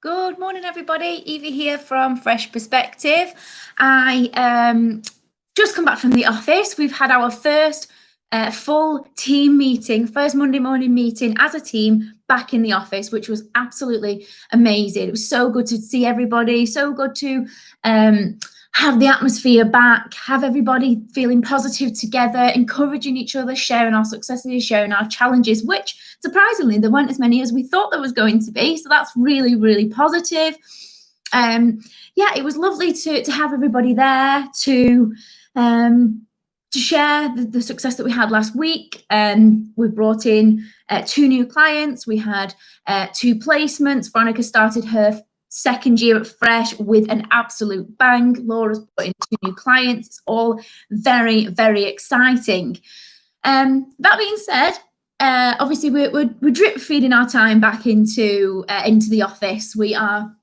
Good morning, everybody. Evie here from Fresh Perspective. I just come back from the office. We've had our first full team meeting, first Monday morning meeting as a team back in the office, which was absolutely amazing. It was so good to see everybody, so good to have the atmosphere back, have everybody feeling positive together, encouraging each other, sharing our successes, sharing our challenges, which surprisingly there weren't as many as we thought there was going to be. So that's really, really positive. Yeah, it was lovely to have everybody there to share the success that we had last week. We brought in 2 new clients. We had 2 placements. Veronica started her second year at Fresh with an absolute bang. Laura's put in 2 new clients. It's all very, very exciting. That being said, obviously we're drip feeding our time back into the office. We are,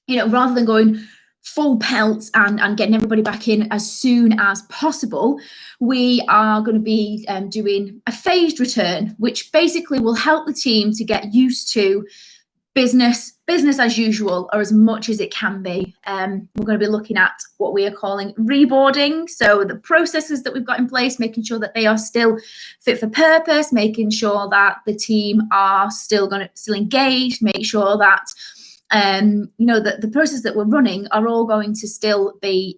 rather than going full pelt and getting everybody back in as soon as possible, we are going to be doing a phased return, which basically will help the team to get used to business as usual, or as much as it can be. We're going to be looking at what we are calling reboarding. So the processes that we've got in place, making sure that they are still fit for purpose, making sure that the team are still engaged, make sure that that the process that we're running are all going to still be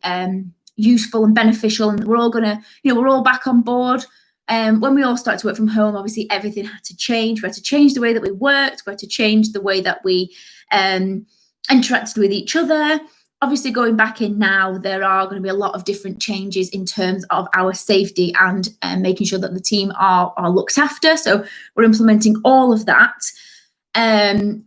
useful and beneficial, and we're all going to, we're all back on board. When we all started to work from home, obviously everything had to change. We had to change the way that we worked. We had to change the way that we interacted with each other. Obviously, going back in now, there are going to be a lot of different changes in terms of our safety and making sure that the team are looked after. So we're implementing all of that.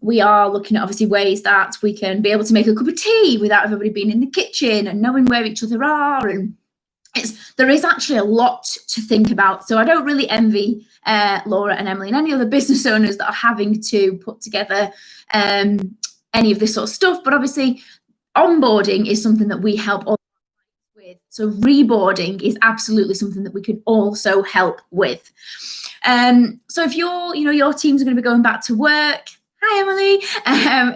We are looking at obviously ways that we can be able to make a cup of tea without everybody being in the kitchen and knowing where each other are. And there is actually a lot to think about. So I don't really envy Laura and Emily and any other business owners that are having to put together any of this sort of stuff. But obviously, onboarding is something that we help all with. So reboarding is absolutely something that we can also help with. So if your teams are going to be going back to work, hi Emily.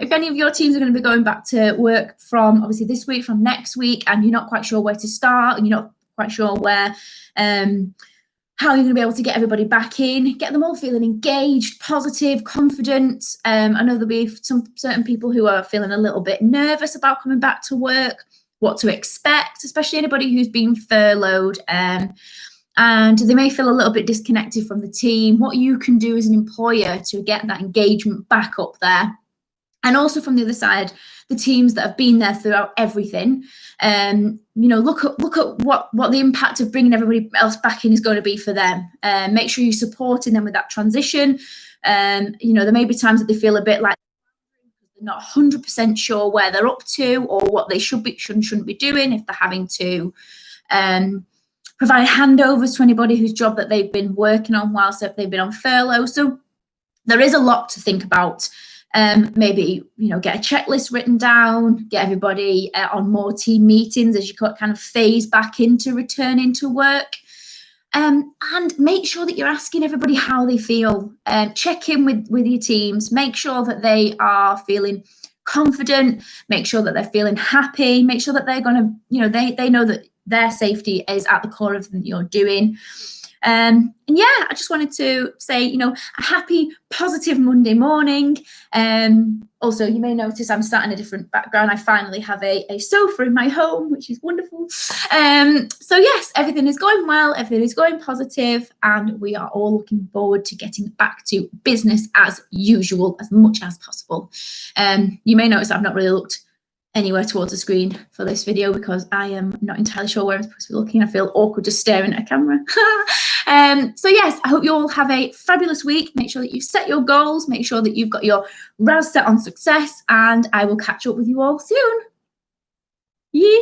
If any of your teams are going to be going back to work from obviously this week, from next week, and you're not quite sure where to start, and you're not quite sure where, how you're going to be able to get everybody back in, get them all feeling engaged, positive, confident. I know there'll be some certain people who are feeling a little bit nervous about coming back to work, what to expect, especially anybody who's been furloughed. And they may feel a little bit disconnected from the team, what you can do as an employer to get that engagement back up there. And also from the other side, the teams that have been there throughout everything, look at what the impact of bringing everybody else back in is going to be for them. Make sure you're supporting them with that transition. There may be times that they feel a bit like they're not 100% sure where they're up to or what they shouldn't be doing, if they're having to provide handovers to anybody whose job that they've been working on whilst they've been on furlough. So there is a lot to think about. Maybe, get a checklist written down, get everybody on more team meetings as you kind of phase back into returning to work. And make sure that you're asking everybody how they feel. Check in with your teams, make sure that they are feeling confident, make sure that they're feeling happy, make sure that they're going to, they know that their safety is at the core of everything you're doing. And yeah, I just wanted to say, a happy, positive Monday morning. Also, you may notice I'm sat in a different background. I finally have a sofa in my home, which is wonderful. So yes, everything is going well, everything is going positive, and we are all looking forward to getting back to business as usual as much as possible. You may notice I've not really looked anywhere towards the screen for this video because I am not entirely sure where I'm supposed to be looking. I feel awkward just staring at a camera. So yes, I hope you all have a fabulous week. Make sure that you've set your goals, make sure that you've got your RAS set on success, and I will catch up with you all soon. Yeah.